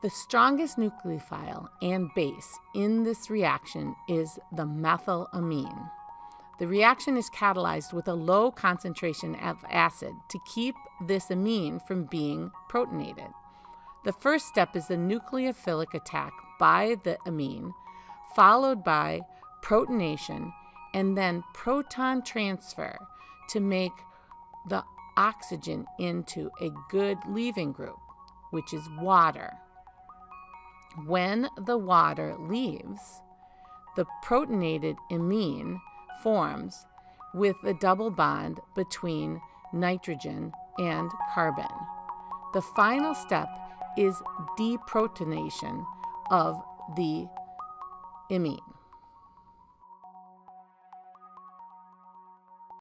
The strongest nucleophile and base in this reaction is the methylamine. The reaction is catalyzed with a low concentration of acid to keep this amine from being protonated. The first step is the nucleophilic attack by the amine, followed by protonation and then proton transfer to make the oxygen into a good leaving group, which is water. When the water leaves, the protonated imine forms with a double bond between nitrogen and carbon. The final step is deprotonation of the imine.